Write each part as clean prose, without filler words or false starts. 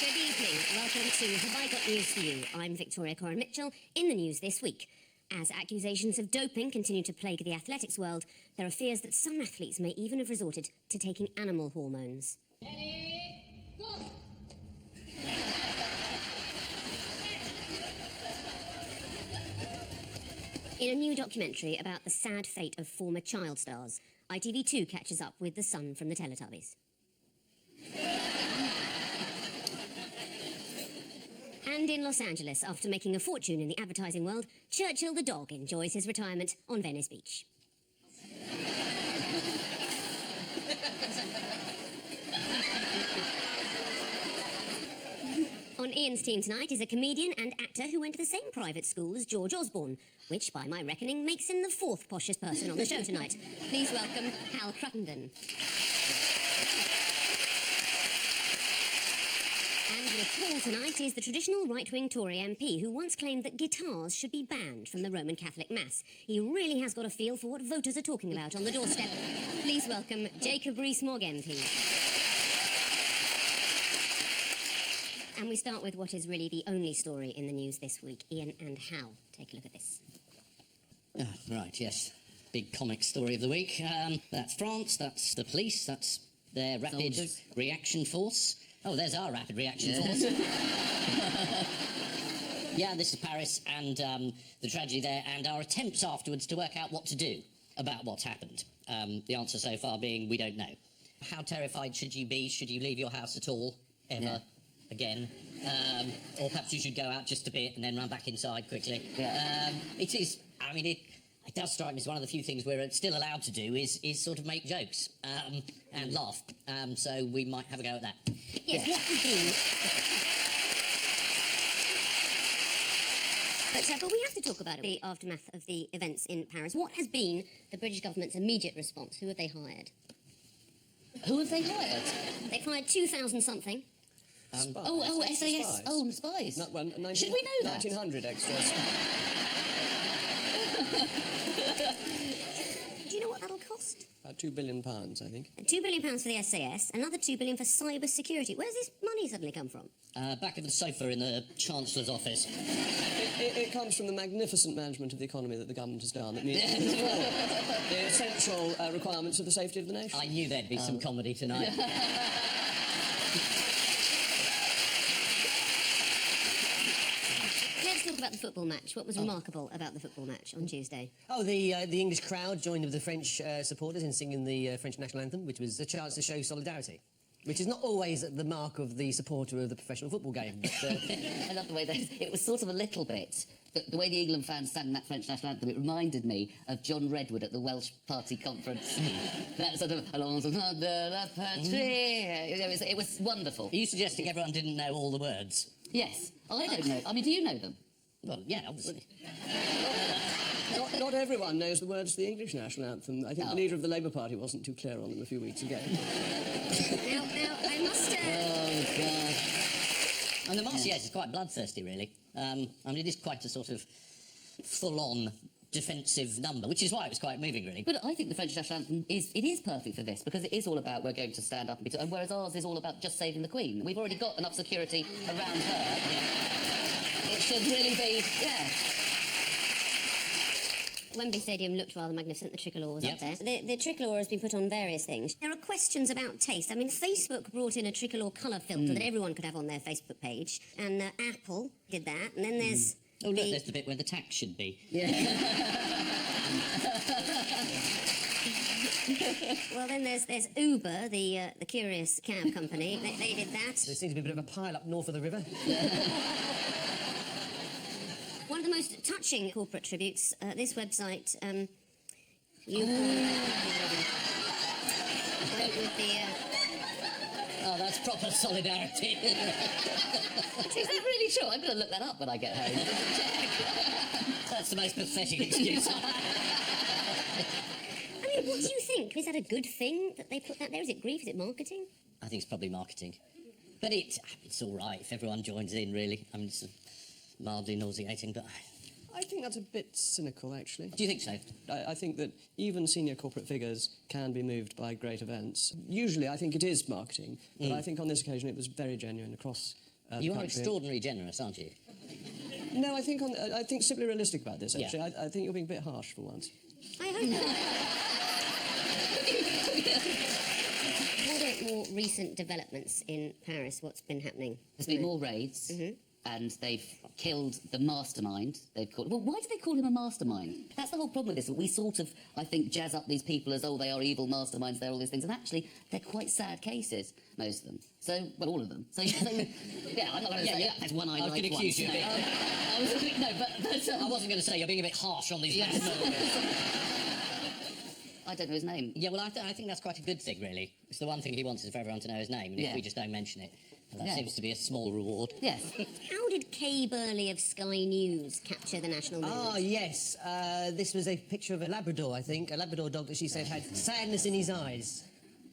Good evening. Welcome to Have I Got News for You? I'm Victoria Corin Mitchell. In the news this week, as accusations of doping continue to plague the athletics world, there are fears that some athletes may even have resorted to taking animal hormones. Ready, go! In a new documentary about the sad fate of former child stars, ITV2 catches up with the son from the Teletubbies. And in Los Angeles, after making a fortune in the advertising world, Churchill the dog enjoys his retirement on Venice Beach. On Ian's team tonight is a comedian and actor who went to the same private school as George Osborne, which, by my reckoning, makes him the fourth poshest person on the show tonight. Please welcome Hal Cruttenden. And with Paul tonight is the traditional right-wing Tory MP who once claimed that guitars should be banned from the Roman Catholic Mass. He really has got a feel for what voters are talking about on the doorstep. Please welcome Jacob Rees-Mogg MP. And we start with what is really the only story in the news this week. Ian and Hal, take a look at this. Right, yes. Big comic story of the week. That's France, that's the police, that's their rapid reaction force. Oh, there's our rapid reaction force. Yeah, this is Paris and the tragedy there and our attempts afterwards to work out what to do about what's happened. The answer so far being we don't know. How terrified should you be? Should you leave your house at all? Ever? Yeah. Again, or perhaps you should go out just a bit and then run back inside quickly. Yeah. It is, I mean, it does strike me as one of the few things we're still allowed to do is sort of make jokes and laugh. So we might have a go at that. Yes, what would be... But we have to talk about the aftermath of the events in Paris. What has been the British government's immediate response? Who have they hired? Who have they hired? They've hired 2,000-something. SAS. Spies. Oh, spies. Should we know that? 1900 extras. Do you know what that'll cost? About £2 billion, I think. £2 billion for the SAS, another £2 billion for cyber security. Where's this money suddenly come from? Back of the sofa in the Chancellor's office. It comes from the magnificent management of the economy that the government has done that meets the essential requirements of the safety of the nation. I knew there'd be some comedy tonight. Let's talk about the football match. What was remarkable about the football match on Tuesday? Oh, the English crowd joined with the French supporters in singing the French national anthem, which was a chance to show solidarity, which is not always the mark of the supporter of the professional football game. But, I love the way it was sort of a little bit. The way the England fans sang that French national anthem, it reminded me of John Redwood at the Welsh Party conference. That sort of Allons de la patrie. It was wonderful. Are you suggesting everyone didn't know all the words? Yes. I don't know. I mean, do you know them? Well, yeah, obviously. Not everyone knows the words to the English national anthem. I think the leader of the Labour Party wasn't too clear on them a few weeks ago. Now, I must... Oh, God. And the Marseillaise is quite bloodthirsty, really. I mean, it is quite a sort of full-on defensive number, which is why it was quite moving, really. But I think the French national anthem is perfect for this, because it is all about we're going to stand up and be... whereas ours is all about just saving the Queen. We've already got enough security around her. It should really be, Wembley Stadium looked rather magnificent. The tricolour was up there. The tricolour has been put on various things. There are questions about taste. I mean, Facebook brought in a tricolour colour filter that everyone could have on their Facebook page, and Apple did that, and then there's... Oh, look, there's the bit where the tax should be. Yeah. Well, then there's Uber, the curious cab company. They did that. there seems to be a bit of a pile up north of the river. One of the most touching corporate tributes, this website, went with the... Oh, that's proper solidarity. Is that really true? I'm going to look that up when I get home. That's the most pathetic excuse. I mean, what do you think? Is that a good thing that they put that there? Is it grief? Is it marketing? I think it's probably marketing. But it's all right if everyone joins in, really. I mean, it's mildly nauseating, but... I think that's a bit cynical, actually. Do you think so? I think that even senior corporate figures can be moved by great events. Usually, I think it is marketing, but I think on this occasion it was very genuine across You are country. extraordinarily generous, aren't you? No, I think simply realistic about this. Actually, Yeah. I think you're being a bit harsh for once. I hope not. What are more recent developments in Paris? What's been happening? There's been more raids, and they've killed the mastermind. They've called. Well, why do they call him a mastermind? That's the whole problem with this. We sort of, I think, jazz up these people as, oh, they are evil masterminds, they're all these things, and actually, they're quite sad cases, most of them. So, well, all of them. So, yeah, I'm not going to say there's one I was like going to accuse you of being... no, but I wasn't going to say you're being a bit harsh on these guys. I don't know his name. Yeah, well, I think that's quite a good thing, really. It's the one thing he wants is for everyone to know his name, and if we just don't mention it, well, that seems to be a small reward. Yes. How did Kay Burley of Sky News capture the national mood? Ah, yes. This was a picture of a Labrador, I think. A Labrador dog that she said had sadness in his eyes.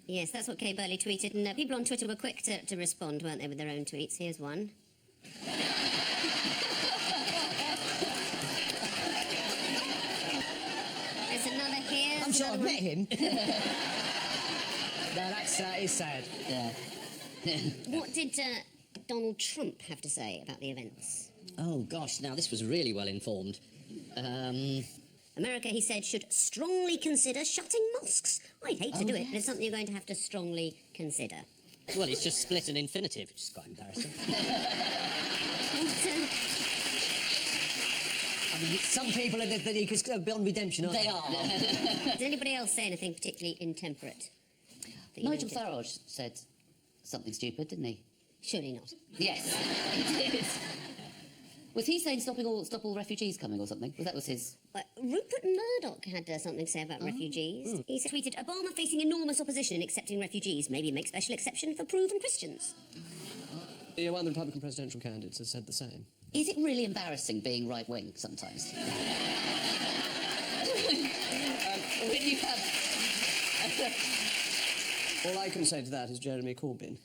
Yes, that's what Kay Burley tweeted, and people on Twitter were quick to respond, weren't they, with their own tweets? Here's one. There's another here. I'm sure I've another met him. No, that is sad. Yeah. What did Donald Trump have to say about the events? Oh, gosh, now this was really well informed. America, he said, should strongly consider shutting mosques. I'd hate to do it, but it's something you're going to have to strongly consider. Well, he's just split an infinitive, which is quite embarrassing. I mean, some people are beyond redemption, aren't they? They are. Does anybody else say anything particularly intemperate? that you Nigel noted? Farage said something stupid, didn't he? Surely not. Yes, he did. Was he saying stop all refugees coming or something? Well, that was his... Rupert Murdoch had something to say about refugees. He tweeted, Obama facing enormous opposition in accepting refugees. Maybe make special exception for proven Christians. Yeah, one of the Republican presidential candidates has said the same. Is it really embarrassing being right-wing sometimes? When you have... All I can say to that is Jeremy Corbyn.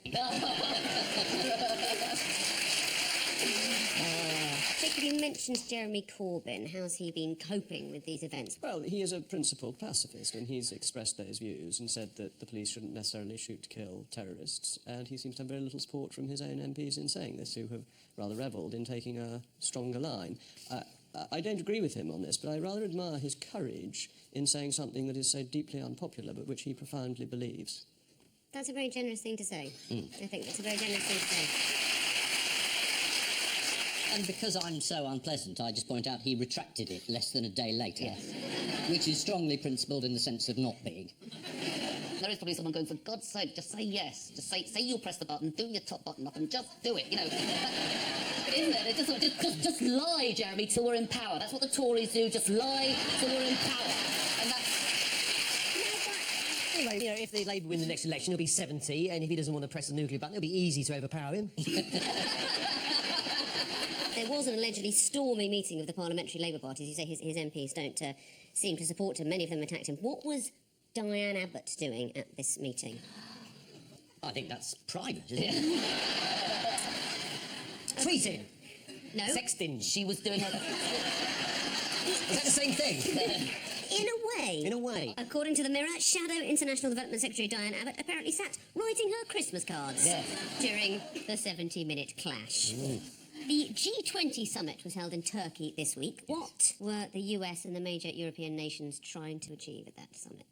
Jacob, you mentioned Jeremy Corbyn. How's he been coping with these events? Well, he is a principled pacifist, and he's expressed those views and said that the police shouldn't necessarily shoot to kill terrorists, and he seems to have very little support from his own MPs in saying this, who have rather revelled in taking a stronger line. I don't agree with him on this, but I rather admire his courage in saying something that is so deeply unpopular, but which he profoundly believes. That's a very generous thing to say. I think that's a very generous thing to say. And because I'm so unpleasant, I just point out he retracted it less than a day later. Yes. Which is strongly principled in the sense of not being. There is probably someone going, for God's sake, just say yes. Just say you'll press the button, do your top button up, and just do it, you know. Isn't it? Just lie, Jeremy, till we're in power. That's what the Tories do, just lie till we're in power. And that's... Anyway, you know, if the Labour win the next election, he'll be 70, and if he doesn't want to press the nuclear button, it'll be easy to overpower him. There was an allegedly stormy meeting of the parliamentary Labour parties. You say his MPs don't seem to support him. Many of them attacked him. What was Diane Abbott doing at this meeting? I think that's private, isn't it? Tweeting. No. Sexting. She was doing her... Is that the same thing? In a way. In a way. According to the Mirror, Shadow International Development Secretary Diane Abbott apparently sat writing her Christmas cards during the 70-minute clash. The G20 summit was held in Turkey this week. What were the US and the major European nations trying to achieve at that summit?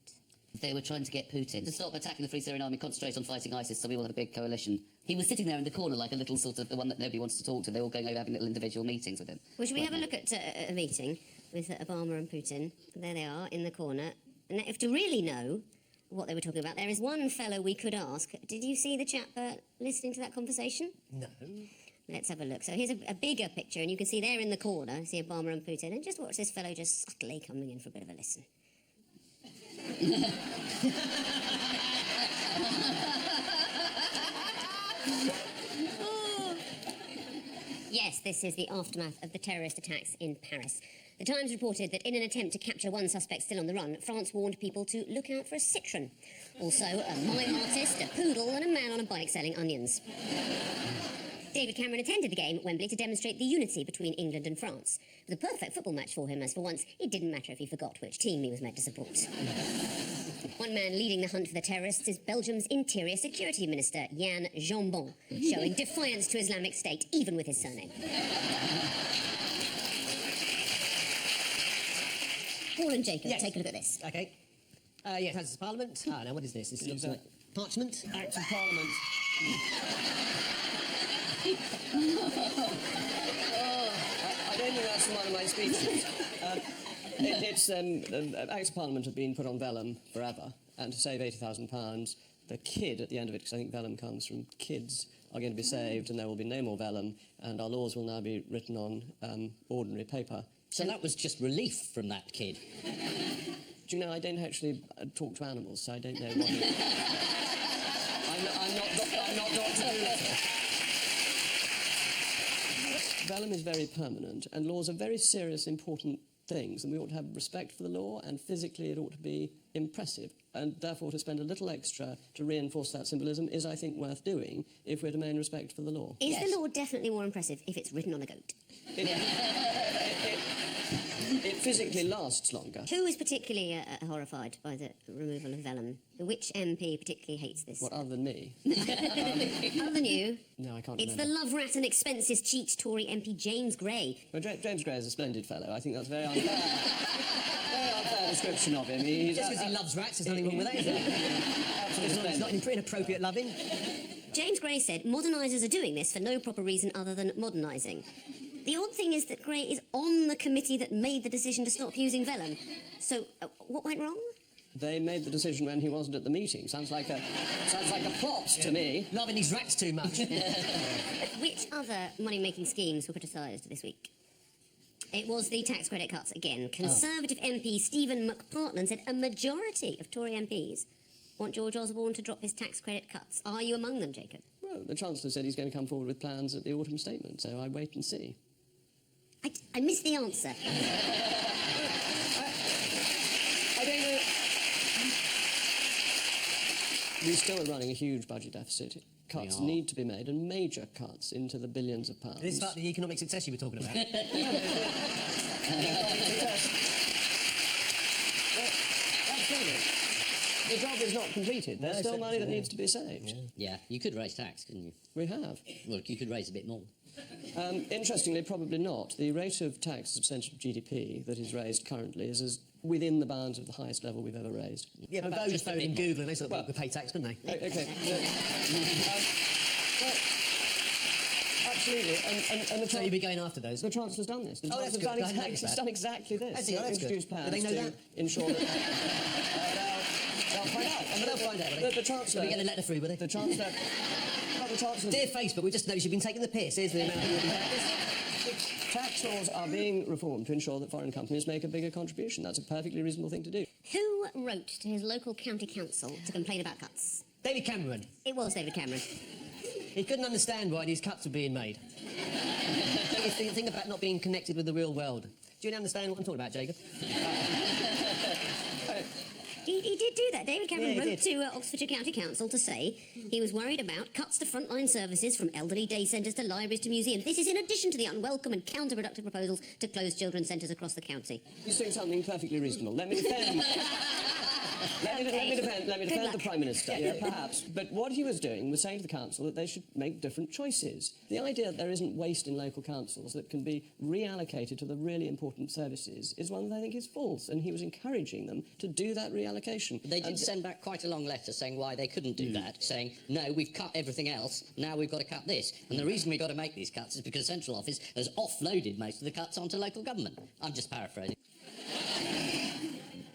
They were trying to get Putin to stop attacking the Free Syrian Army, concentrate on fighting ISIS, so we all have a big coalition. He was sitting there in the corner like a little sort of the one that nobody wants to talk to. They were all going over having little individual meetings with him. Well, should we have a look at a meeting with Obama and Putin? There they are in the corner. And if to really know what they were talking about, there is one fellow we could ask. Did you see the chap listening to that conversation? No. Let's have a look. So here's a bigger picture, and you can see there in the corner, see Obama and Putin, and just watch this fellow just subtly coming in for a bit of a listen. Yes, this is the aftermath of the terrorist attacks in Paris. The Times reported that in an attempt to capture one suspect still on the run, France warned people to look out for a citron. Also, a mime artist, a poodle, and a man on a bike selling onions. David Cameron attended the game at Wembley to demonstrate the unity between England and France. It was a perfect football match for him, as for once, it didn't matter if he forgot which team he was meant to support. One man leading the hunt for the terrorists is Belgium's Interior Security Minister, Jan Jambon, showing defiance to Islamic State, even with his surname. Paul and Jacob, Yes. take a look at this. OK. Yes, Houses of Parliament. Ah, now, what is this? This looks like parchment. Act of Parliament. I don't think that's one of my speeches. Acts of Parliament have been put on vellum forever, and to save £80,000, the kid at the end of it, because I think vellum comes from kids, are going to be saved, and there will be no more vellum, and our laws will now be written on ordinary paper. So that was just relief from that kid. Do you know, I don't actually talk to animals, so I don't know what... I'm not Dr. Dolittle. Vellum is very permanent, and laws are very serious, important things, and we ought to have respect for the law, and physically it ought to be impressive. And therefore, to spend a little extra to reinforce that symbolism is, I think, worth doing if we're to maintain respect for the law. Is the law definitely more impressive if it's written on a goat? It physically lasts longer. Who is particularly horrified by the removal of vellum? Which MP particularly hates this? What, other than me? Other than you? No, I can't It's remember. the love rat and expenses cheat Tory MP James Gray. Well, James Gray is a splendid fellow. I think that's very unfair. Very unfair description of him. He's Just because he loves rats, there's nothing wrong with that, is there? absolutely It's not inappropriate loving. James Gray said modernisers are doing this for no proper reason other than modernising. The odd thing is that Gray is on the committee that made the decision to stop using vellum. So, what went wrong? They made the decision when he wasn't at the meeting. Sounds like a plot to me. Loving these rats too much. Which other money-making schemes were criticised this week? It was the tax credit cuts again. Conservative MP Stephen McPartland said a majority of Tory MPs want George Osborne to drop his tax credit cuts. Are you among them, Jacob? Well, the Chancellor said he's going to come forward with plans at the autumn statement, so I wait and see. I missed the answer. I don't know. We still are running a huge budget deficit. Cuts need to be made, and major cuts into the billions of pounds. This is about the economic success you were talking about. The job is not completed. There's still money that needs to be saved. Yeah, you could raise tax, couldn't you? We have. Well, you could raise a bit more. Interestingly, probably not. The rate of tax as a percentage of GDP that is raised currently is as within the bounds of the highest level we've ever raised. Yeah, but those voted in Google and they sort of could pay tax, couldn't they? Okay. Well, absolutely. And So you'd be going after those. the Chancellor's done this. The Oh, that's Chancellor's good. I hadn't He's noticed done that. exactly this. That's good. Introduced Do plans they know to that? ensure that they'll find out. And they'll find out, will they? The Chancellor... Will we get a letter through, will they? The Chancellor... Well, the Chancellor... Dear Facebook, we just noticed you've been taking the piss. Here's the amount of this. Tax laws are being reformed to ensure that foreign companies make a bigger contribution. That's a perfectly reasonable thing to do. Who wrote to his local county council to complain about cuts? David Cameron. It was David Cameron. He couldn't understand why these cuts were being made. Think about not being connected with the real world. Do you understand what I'm talking about, Jacob? He did do that. David Cameron Yeah, he wrote did. to Oxfordshire County Council to say he was worried about cuts to frontline services from elderly day centres to libraries to museums. This is in addition to the unwelcome and counterproductive proposals to close children's centres across the county. He's doing something perfectly reasonable. Let me defend... Let me defend the Prime Minister, yeah, perhaps. But what he was doing was saying to the Council that they should make different choices. The idea that there isn't waste in local councils that can be reallocated to the really important services is one that I think is false, and he was encouraging them to do that reallocation. They did send back quite a long letter saying why they couldn't do that, saying, no, we've cut everything else, now we've got to cut this. And the reason we've got to make these cuts is because Central Office has offloaded most of the cuts onto local government. I'm just paraphrasing.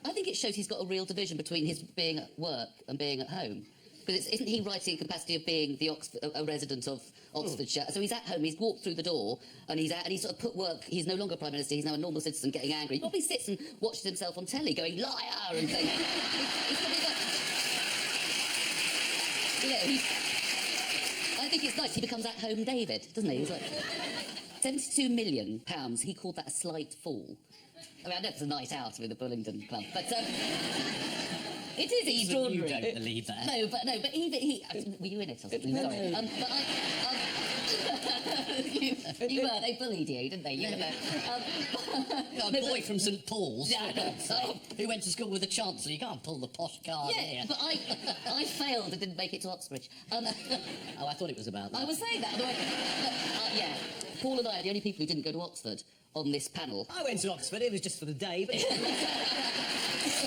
I think it shows he's got a real division between his being at work and being at home. Because isn't he writing in capacity of being a resident of Oxfordshire? So he's at home, he's walked through the door, and he's out, and he's sort of put work. He's no longer Prime Minister, he's now a normal citizen getting angry. He probably sits and watches himself on telly going, liar, and things. He's probably got... You know, I think it's nice. He becomes at home David, doesn't he? He's like... £72 million, he called that a slight fall. I mean, I know it's a night out with the Bullingdon Club, but it is extraordinary. You don't believe that. No, but he were you in it or something? Sorry. You were. They bullied you, didn't they? You A boy from St Paul's who went to school with the Chancellor. You can't pull the posh card here. Yeah, but I failed and didn't make it to Oxbridge. Oh, I thought it was about that. I was saying that. Yeah, Paul and I are the only people who didn't go to Oxford on this panel. I went to Oxford. It was just for the day, but... Nice to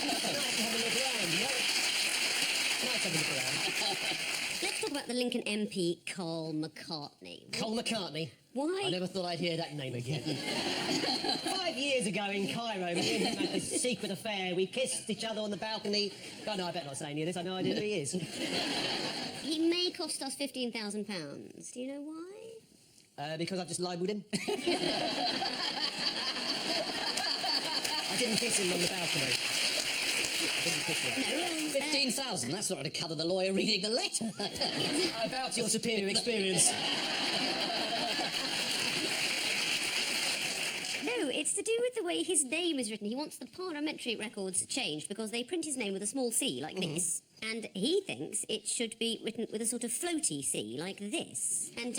have a look around, you know? Nice to have a look around. Let's talk about the Lincoln MP, Carl McCartney. Cole McCartney. Why? I never thought I'd hear that name again. 5 years ago in Cairo, we had this secret affair. We kissed each other on the balcony. Oh, no, I better not say any of this. I no idea who he is. He may cost us £15,000. Do you know why? Because I've just libelled him. I didn't kiss him on the balcony. I didn't kiss him. 15,000, that's not going to cover the lawyer reading the letter. I bow to your superior experience. No, it's to do with the way his name is written. He wants the parliamentary records changed because they print his name with a small c, like this. And he thinks it should be written with a sort of floaty c, like this. And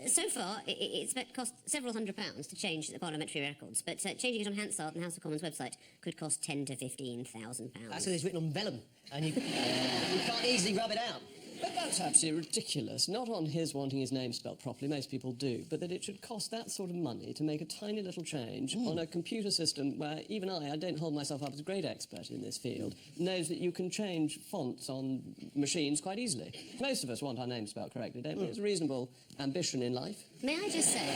so far, it's cost several £100s to change the parliamentary records, but changing it on Hansard and House of Commons website could cost £10,000 to £15,000. That's because it's written on vellum, and you can't easily rub it out. But that's absolutely ridiculous. Not on his wanting his name spelt properly, most people do, but that it should cost that sort of money to make a tiny little change on a computer system where even I don't hold myself up as a great expert in this field, knows that you can change fonts on machines quite easily. Most of us want our name spelt correctly, don't we? It's a reasonable ambition in life. May I just say...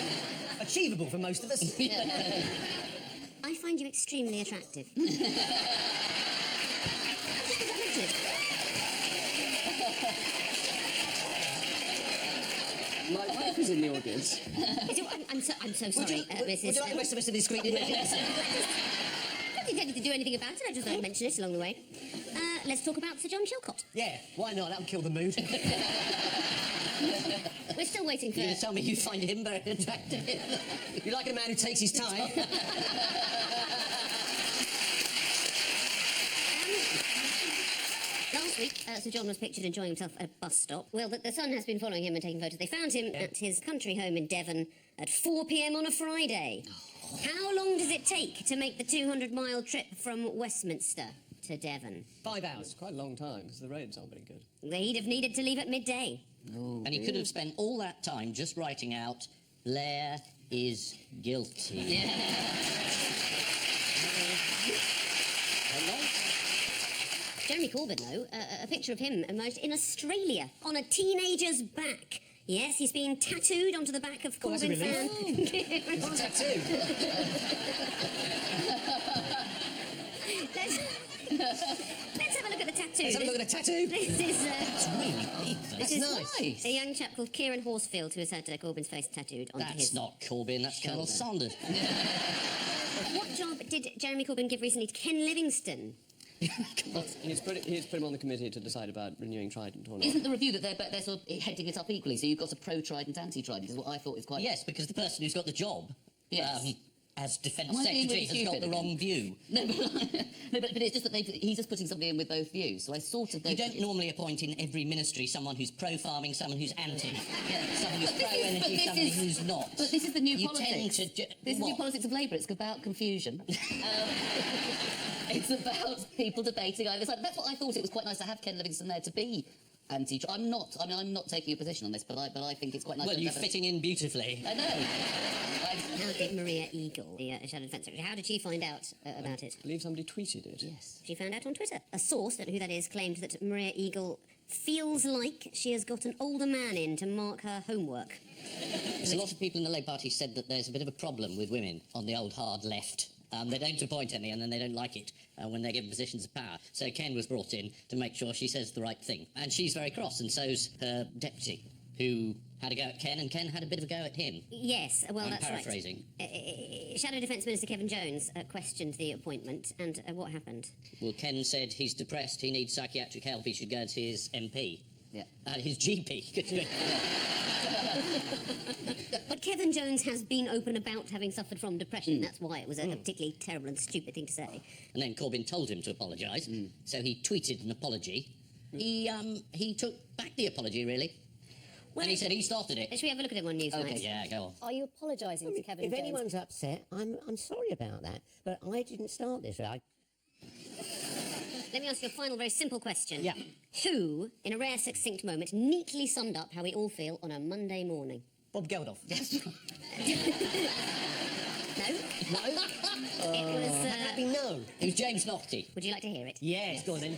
Achievable for most of us. I find you extremely attractive. My wife is in the audience. I'm so sorry, Would you like the rest of us to be discreet? I didn't intend to do anything about it, I just thought I'd mention it along the way. Let's talk about Sir John Chilcot. Yeah, why not? That'll kill the mood. We're still waiting for... You're going to tell me you find him very attractive? You like a man who takes his time? Last week, Sir John was pictured enjoying himself at a bus stop. Well, the Sun has been following him and taking photos. They found him at his country home in Devon at 4 p.m. on a Friday. How long does it take to make the 200-mile trip from Westminster to Devon? 5 hours. It's quite a long time, because the roads aren't very good. He'd have needed to leave at midday. And he could have spent all that time just writing out, Blair is guilty. Jeremy Corbyn, though, a picture of him emerged in Australia on a teenager's back. Yes, he's being tattooed onto the back of Corbyn fan. It's a tattoo. Let's have a look at the tattoo. Let's have a look at the tattoo. This is, That's nice. a young chap called Kieran Horsfield who has had Corbyn's face tattooed onto his... That's not Corbyn, that's Colonel shoulder. Sanders. What job did Jeremy Corbyn give recently to Ken Livingstone? He's put him on the committee to decide about renewing Trident or not. Isn't the review that they're sort of heading it up equally? So you've got a pro-Trident, anti-Trident, is what I thought is quite... Yes, because the person who's got the job... Yes. As Defence Am I being Secretary really has got stupid the wrong view. No, but it's just that he's just putting somebody in with both views. So I sort of... You don't normally appoint in every ministry someone who's pro-farming, someone who's anti, someone who's pro-energy, someone who's not. But this is the new you politics. Tend to this is the new politics of Labour. It's about confusion. It's about people debating either side. That's what I thought. It was quite nice to have Ken Livingstone there to be anti. I'm not taking a position on this, but I think it's quite nice. Well, you're fitting in beautifully. I know. How did Maria Eagle, the Shadow Defence Secretary, how did she find out about it? I believe somebody tweeted it. Yes. She found out on Twitter. A source, don't know who that is, claimed that Maria Eagle feels like she has got an older man in to mark her homework. There's a lot of people in the Labour Party said that there's a bit of a problem with women on the old hard left. They don't appoint any, and then they don't like it when they're given positions of power. So Ken was brought in to make sure she says the right thing. And she's very cross, and so's her deputy, who had a go at Ken, and Ken had a bit of a go at him. Yes, well, I'm that's paraphrasing. Right. Shadow Defence Minister Kevin Jones questioned the appointment, and what happened? Well, Ken said he's depressed, he needs psychiatric help, he should go to his MP. Yeah. His GP. But Kevin Jones has been open about having suffered from depression. That's why it was a particularly terrible and stupid thing to say. And then Corbyn told him to apologise, so he tweeted an apology. He took back the apology, really. Well, And he said he started it. Should we have a look at him on Newsnight? Yeah, go on. Are you apologising to Kevin If Jones? anyone's upset, I'm sorry about that. But I didn't start this. Let me ask you a final, very simple question. Yeah. Who, in a rare, succinct moment, neatly summed up how we all feel on a Monday morning? Bob Geldof. No? No? It was. Happy no. It was James Naughty. Would you like to hear it? Yes, go on then.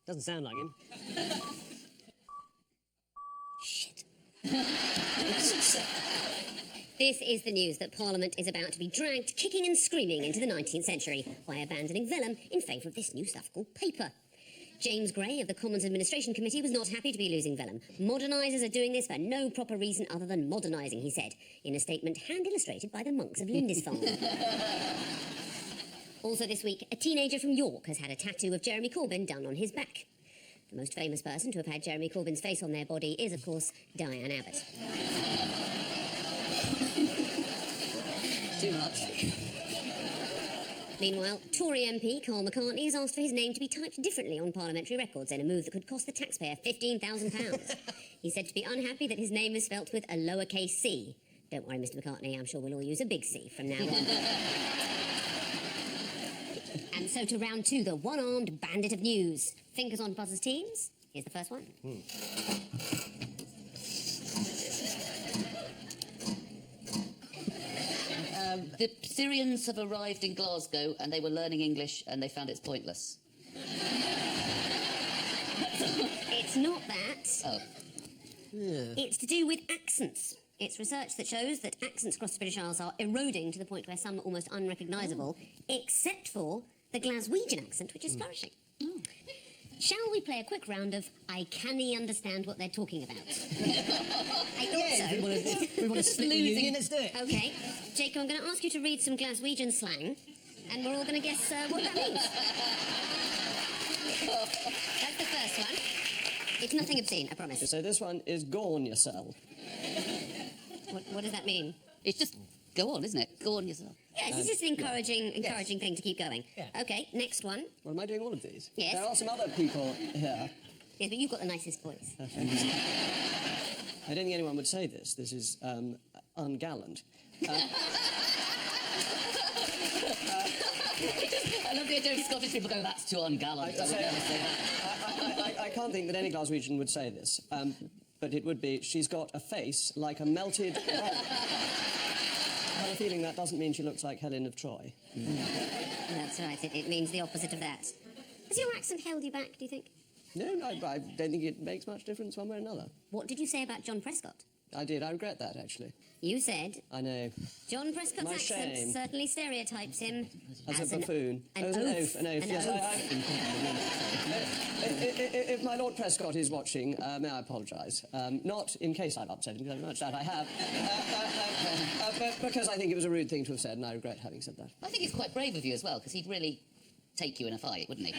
Doesn't sound like him. This is the news that Parliament is about to be dragged kicking and screaming into the 19th century by abandoning vellum in favour of this new stuff called paper. James Gray of the Commons Administration Committee was not happy to be losing vellum. Modernisers are doing this for no proper reason other than modernising, he said, in a statement hand-illustrated by the monks of Lindisfarne. Also this week, a teenager from York has had a tattoo of Jeremy Corbyn done on his back. The most famous person to have had Jeremy Corbyn's face on their body is, of course, Diane Abbott. Too much. Meanwhile, Tory MP Carl McCartney has asked for his name to be typed differently on parliamentary records in a move that could cost the taxpayer £15,000. He's said to be unhappy that his name is spelt with a lowercase c. Don't worry, Mr McCartney, I'm sure we'll all use a big C from now on. And so to round two, the one-armed bandit of news. Fingers on buzzers teams. Here's the first one. The Syrians have arrived in Glasgow and they were learning English and they found it's pointless. It's not that. Oh. It's to do with accents. It's research that shows that accents across the British Isles are eroding to the point where some are almost unrecognisable, except for the Glaswegian accent, which is flourishing. Shall we play a quick round of I canny understand what they're talking about? I thought so. We want to split the union, let's do it. OK. Jacob, I'm going to ask you to read some Glaswegian slang, and we're all going to guess what that means. That's the first one. It's nothing obscene, I promise. So this one is gorn yourself. What does that mean? It's just, go on, isn't it? Go on yourself. Yes, it's just an encouraging thing to keep going. Yeah. OK, next one. Well, am I doing all of these? Yes. There are some other people here. Yes, but you've got the nicest voice. I don't think anyone would say this. This is ungallant. I love the idea of Scottish people going, that's too ungallant. I can't think that any Glaswegian would say this, but it would be, she's got a face like a melted... I have a feeling that doesn't mean she looks like Helen of Troy. That's right, it means the opposite of that. Has your accent held you back, do you think? No, I don't think it makes much difference one way or another. What did you say about John Prescott? I did, I regret that, actually. You said I know. John Prescott's My accent shame. certainly stereotypes him As a buffoon. An Oh, as oaf. an oaf, yes. If my Lord Prescott is watching, may I apologise. Not in case I've upset him, because I'm not sure that I have. But because I think it was a rude thing to have said, and I regret having said that. I think it's quite brave of you as well, because he'd really take you in a fight, wouldn't he?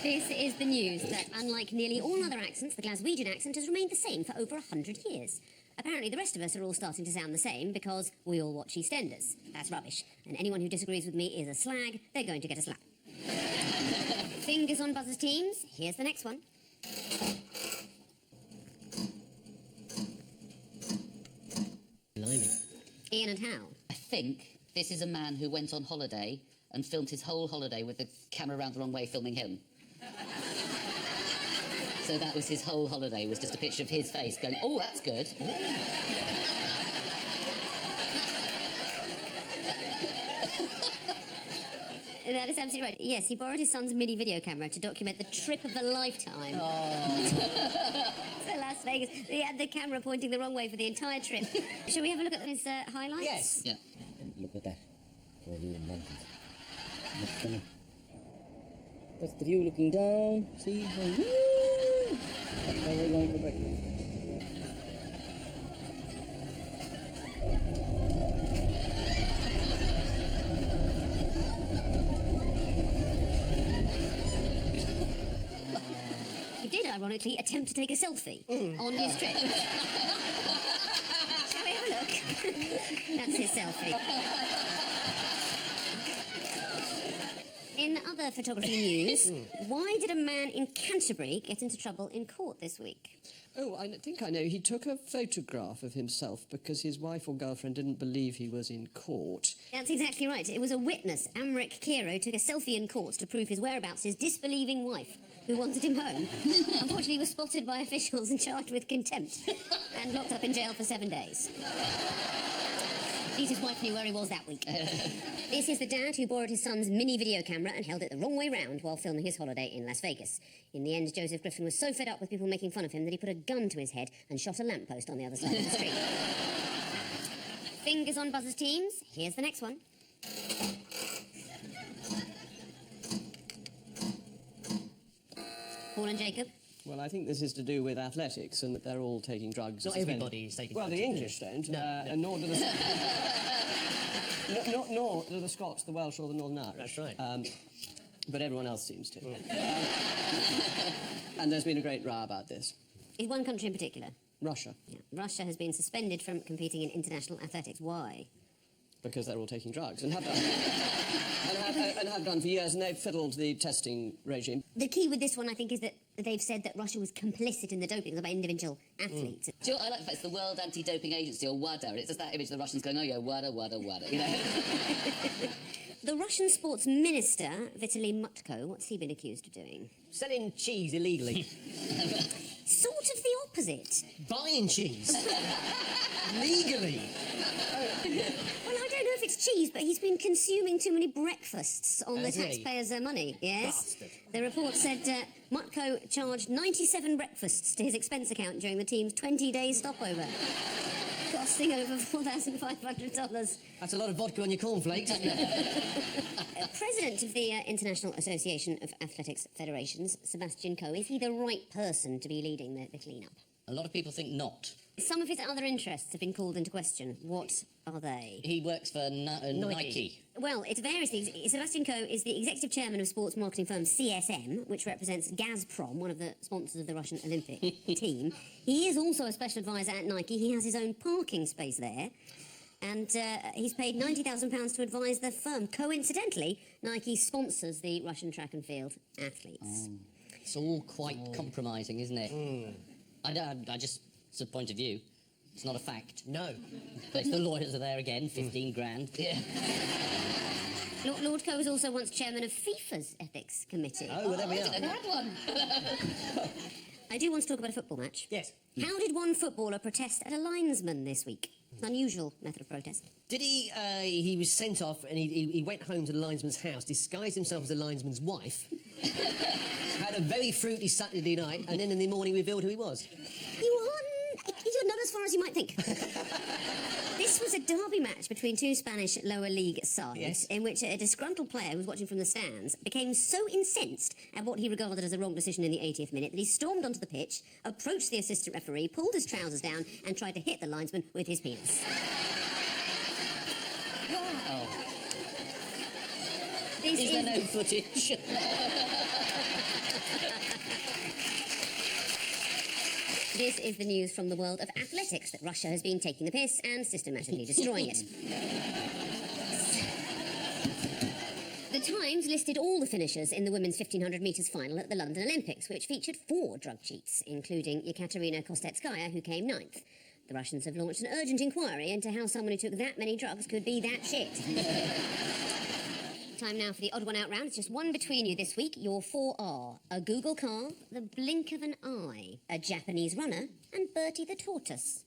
This is the news that, unlike nearly all other accents, the Glaswegian accent has remained the same for over 100 years. Apparently, the rest of us are all starting to sound the same because we all watch EastEnders. That's rubbish. And anyone who disagrees with me is a slag. They're going to get a slap. Fingers on buzzers teams. Here's the next one. Blimey. Ian and Hal. I think this is a man who went on holiday and filmed his whole holiday with the camera around the wrong way filming him. So that was his whole holiday, was just a picture of his face going, oh, that's good. That is absolutely right. Yes, he borrowed his son's mini video camera to document the trip of a lifetime. To Las Vegas. He had the camera pointing the wrong way for the entire trip. Shall we have a look at his highlights? Yes. Yeah. Look at that. What you invented. That's the view looking down. See? Woo! That's how we're going for breakfast. He did, ironically, attempt to take a selfie on his trip. Shall we have a look? That's his selfie. In other photography news, why did a man in Canterbury get into trouble in court this week? Oh, I think I know. He took a photograph of himself because his wife or girlfriend didn't believe he was in court. That's exactly right. It was a witness, Amric Kiro, took a selfie in court to prove his whereabouts to his disbelieving wife, who wanted him home. Unfortunately, he was spotted by officials and charged with contempt and locked up in jail for 7 days. At least his wife knew where he was that week. This is the dad who borrowed his son's mini video camera and held it the wrong way round while filming his holiday in Las Vegas. In the end, Joseph Griffin was so fed up with people making fun of him that he put a gun to his head and shot a lamppost on the other side of the street. Fingers on buzzers, teams. Here's the next one. Paul and Jacob. Well, I think this is to do with athletics and that they're all taking drugs. Not everybody is taking well, drugs. the English don't, and nor do the... nor do the Scots, the Welsh or the Northern Irish. That's right. But everyone else seems to. And there's been a great row about this. In one country in particular. Russia. Yeah. Russia has been suspended from competing in international athletics. Why? Because they're all taking drugs and have done. and have done for years, and they've fiddled the testing regime. The key with this one, I think, is that they've said that Russia was complicit in the doping by individual athletes. Do you know what I like the fact it's the World Anti-Doping Agency, or WADA, and it's just that image of the Russians going, oh yeah, WADA, WADA, WADA, you know? The Russian sports minister, Vitaly Mutko, what's he been accused of doing? Selling cheese illegally. Sort of the opposite. Buying cheese. Legally. Well, I don't know if it's cheese, but he's been consuming too many breakfasts on the Has he? taxpayers' money, yes. Bastard. The report said Mutko charged 97 breakfasts to his expense account during the team's 20-day stopover, costing over $4,500. That's a lot of vodka on your cornflakes. President of the International Association of Athletics Federations, Sebastian Coe, is he the right person to be leading the clean-up? A lot of people think not. Some of his other interests have been called into question. What are they? He works for Nike. Well, it's various things. Sebastian Coe is the executive chairman of sports marketing firm CSM, which represents Gazprom, one of the sponsors of the Russian Olympic team. He is also a special advisor at Nike. He has his own parking space there. And he's paid £90,000 to advise the firm. Coincidentally, Nike sponsors the Russian track and field athletes. It's all quite compromising, isn't it? I just, it's a point of view. It's not a fact. No. But the lawyers are there again, 15 grand. Yeah. Lord Coe was also once chairman of FIFA's ethics committee. Oh, well, there we are. I had one. I do want to talk about a football match. Yes. How did one footballer protest at a linesman this week? Unusual method of protest. Did he? He was sent off, and he went home to the linesman's house, disguised himself as the linesman's wife, had a very fruity Saturday night, and then in the morning revealed who he was. You're not as far as you might think. This was a derby match between two Spanish lower league sides, Yes. in which a disgruntled player who was watching from the stands became so incensed at what he regarded as a wrong decision in the 80th minute that he stormed onto the pitch, approached the assistant referee, pulled his trousers down, and tried to hit the linesman with his penis. Wow. This Is there no footage? This is the news from the world of athletics, that Russia has been taking the piss and systematically destroying it. The Times listed all the finishers in the women's 1500 metres final at the London Olympics, which featured 4 drug cheats, including Yekaterina Kostetskaya, who came 9th. The Russians have launched an urgent inquiry into how someone who took that many drugs could be that shit. Time now for the odd one out round. It's just one between you this week. Your 4 are a Google car, the blink of an eye, a Japanese runner, and Bertie the tortoise.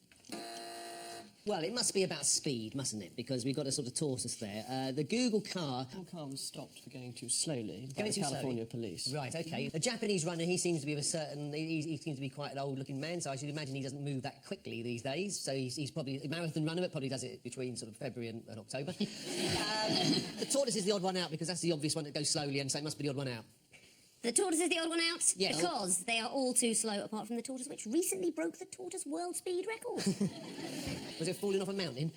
Well, it must be about speed, mustn't it? Because we've got a sort of tortoise there. The Google car... The car was stopped for going too slowly by Going the too California slowly? police. Right, OK. A Japanese runner, he seems to be of a certain... He seems to be quite an old-looking man, so I should imagine he doesn't move that quickly these days. So he's probably a marathon runner, but probably does it between sort of February and October. The tortoise is the odd one out, because that's the obvious one that goes slowly, and so it must be the odd one out. The tortoise is the odd one out? Yes. Because they are all too slow, apart from the tortoise, which recently broke the tortoise world speed record. Was it falling off a mountain?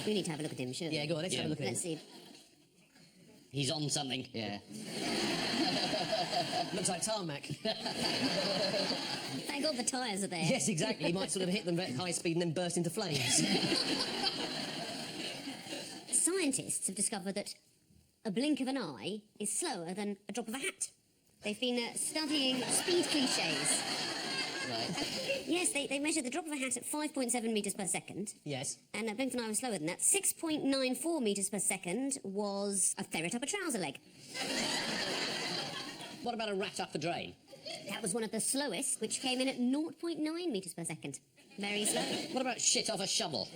We need to have a look at him, surely. Yeah, go on, let's have a look at him. Let's see. He's on something. Yeah. Looks like tarmac. Thank God the tyres are there. Yes, exactly. He might sort of hit them at high speed and then burst into flames. Scientists have discovered that a blink of an eye is slower than a drop of a hat. They've been studying speed cliches. Right. Yes, they measured the drop of a hat at 5.7 metres per second. Yes. And a blink of an eye was slower than that. 6.94 metres per second was a ferret up a trouser leg. What about a rat up a drain? That was one of the slowest, which came in at 0.9 metres per second. Very slow. What about shit off a shovel?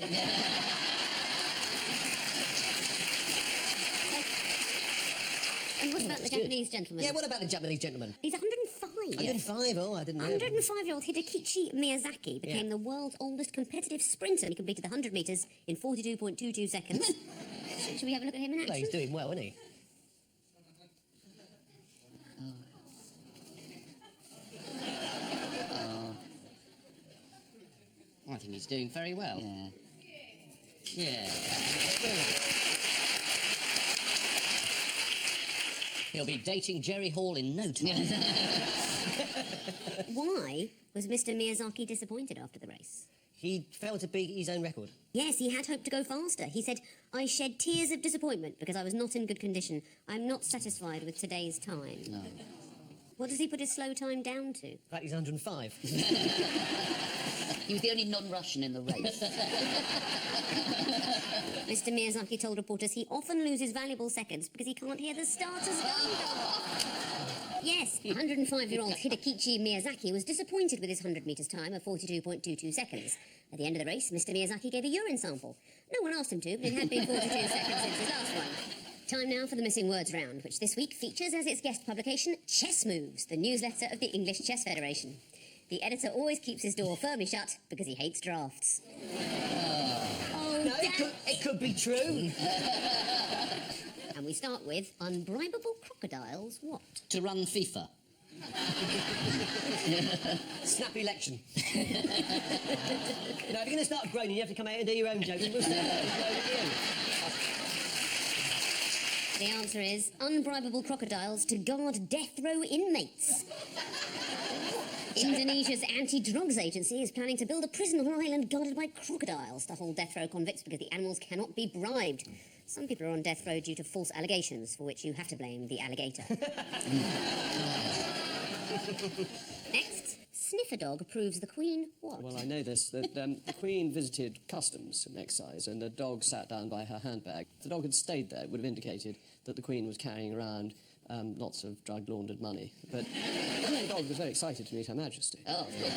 And what about the Japanese gentleman? Yeah, what about the Japanese gentleman? He's 105. 105, oh, I didn't know. 105-year-old Hidekichi Miyazaki became the world's oldest competitive sprinter. He completed the 100 metres in 42.22 seconds. Should we have a look at him in action? Well, he's doing well, isn't he? I think he's doing very well. Yeah. Yeah. He'll be dating Jerry Hall in no time. Why was Mr. Miyazaki disappointed after the race? He failed to beat his own record. Yes, he had hoped to go faster. He said, "I shed tears of disappointment because I was not in good condition. I'm not satisfied with today's time." No. What does he put his slow time down to? In fact, he's 105. He was the only non-Russian in the race. Mr. Miyazaki told reporters he often loses valuable seconds because he can't hear the starter's gun. Yes, 105-year-old Hidekichi Miyazaki was disappointed with his 100 metres time of 42.22 seconds. At the end of the race, Mr. Miyazaki gave a urine sample. No one asked him to, but it had been 42 seconds since his last one. Time now for the Missing Words round, which this week features as its guest publication Chess Moves, the newsletter of the English Chess Federation. The editor always keeps his door firmly shut because he hates drafts. No, it could be true. And we start with unbribable crocodiles what? To run FIFA. Snap election. No, if you're going to start groaning, you have to come out and do your own joke. We'll start with you. The answer is unbribable crocodiles to guard death row inmates. Indonesia's anti-drugs agency is planning to build a prison on an island guarded by crocodiles to hold death row convicts because the animals cannot be bribed. Some people are on death row due to false allegations, for which you have to blame the alligator. Next, sniffer dog proves the Queen what? Well, I know this, that the Queen visited customs in excise and a dog sat down by her handbag. If the dog had stayed there, it would have indicated that the Queen was carrying around lots of drug-laundered money. But the dog was very excited to meet Her Majesty. Oh, good.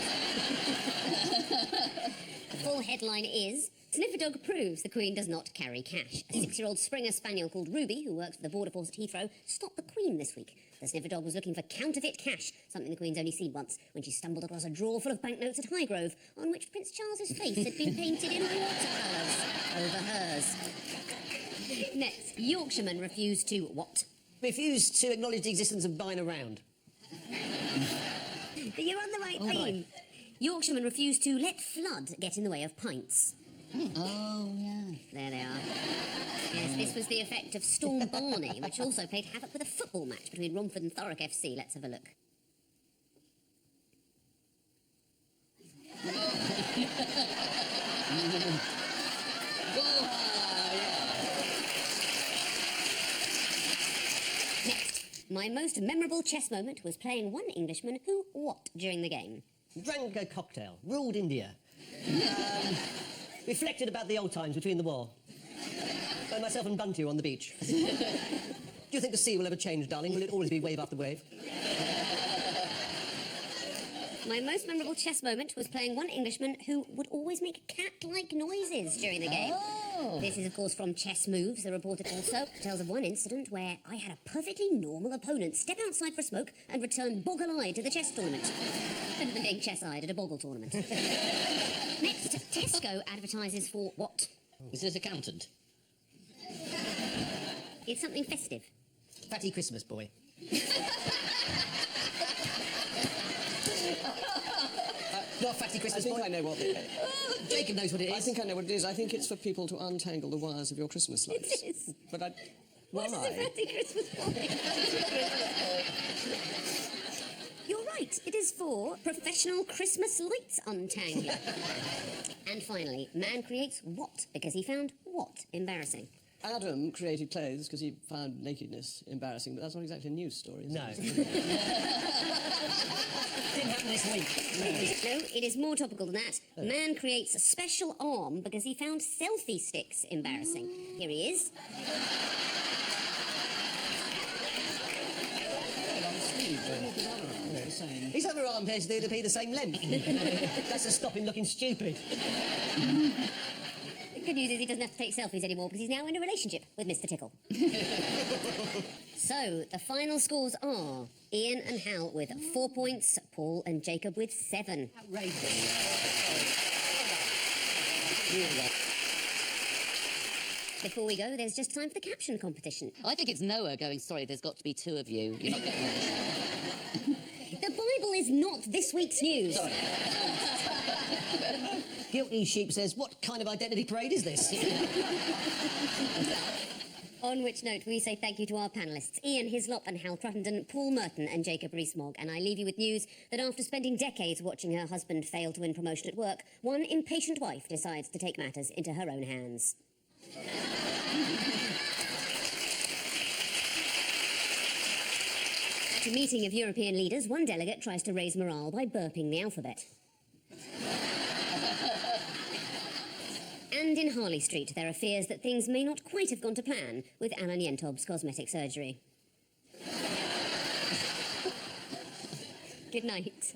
The full headline is, sniffer dog proves the Queen does not carry cash. A 6-year-old Springer Spaniel called Ruby, who works for the Border Force at Heathrow, stopped the Queen this week. The sniffer dog was looking for counterfeit cash, something the Queen's only seen once, when she stumbled across a drawer full of banknotes at Highgrove, on which Prince Charles's face had been painted in watercolours over hers. Next, Yorkshireman refused to what? Refused to acknowledge the existence of buying around. But you're on the right theme. Yorkshireman refused to let flood get in the way of pints. Oh, yeah. There they are. Yes, this was the effect of Storm Barney, which also played havoc with a football match between Romford and Thurrock FC. Let's have a look. Next, my most memorable chess moment was playing one Englishman who what during the game? Drank a cocktail. Ruled India. Reflected about the old times between the war. Found myself and Bunty on the beach. Do you think the sea will ever change, darling? Will it always be wave after wave? My most memorable chess moment was playing one Englishman who would always make cat-like noises during the game. Oh. This is, of course, from Chess Moves. The reporter also tells of one incident where I had a perfectly normal opponent step outside for a smoke and return boggle-eyed to the chess tournament. Better than being chess-eyed at a boggle tournament. Next, Tesco advertises for what? Is this accountant? It's something festive. Fatty Christmas boy. Not Fatty Christmas boy. I know what it is. Jacob knows what it is. I think I know what it is. I think it's for people to untangle the wires of your Christmas lights. It is. But I... What is a fatty Christmas boy? You're right. It is for professional Christmas lights untangler. And finally, man creates what because he found what embarrassing? Adam created clothes because he found nakedness embarrassing, but that's not exactly a news story, is No. it? Didn't happen this week. No, it is more topical than that. A man creates a special arm because he found selfie sticks embarrassing. Here he is. His other arm appears to be the same length. That's to stop him looking stupid. The good news is he doesn't have to take selfies anymore because he's now in a relationship with Mr. Tickle. So, the final scores are Ian and Hal with 4 points, Paul and Jacob with 7. Before we go, there's just time for the caption competition. I think it's Noah going, sorry, there's got to be 2 of you. You're not getting it. The Bible is not this week's news. Guilty Sheep says, what kind of identity parade is this? On which note, we say thank you to our panellists, Ian Hislop and Hal Cruttenden, Paul Merton and Jacob Rees-Mogg. And I leave you with news that after spending decades watching her husband fail to win promotion at work, one impatient wife decides to take matters into her own hands. At a meeting of European leaders, one delegate tries to raise morale by burping the alphabet. And in Harley Street, there are fears that things may not quite have gone to plan with Alan Yentob's cosmetic surgery. Good night.